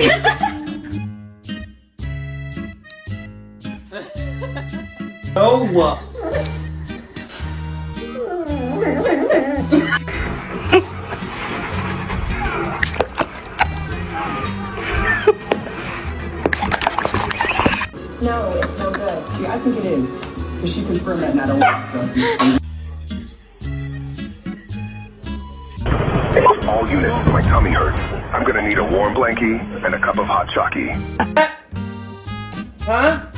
No. No, it's no good. See, I think it is. Because she confirmed that and I don't want to trust you. All units, my tummy hurts. I'm gonna need a warm blankie and a cup of hot chocky. Huh?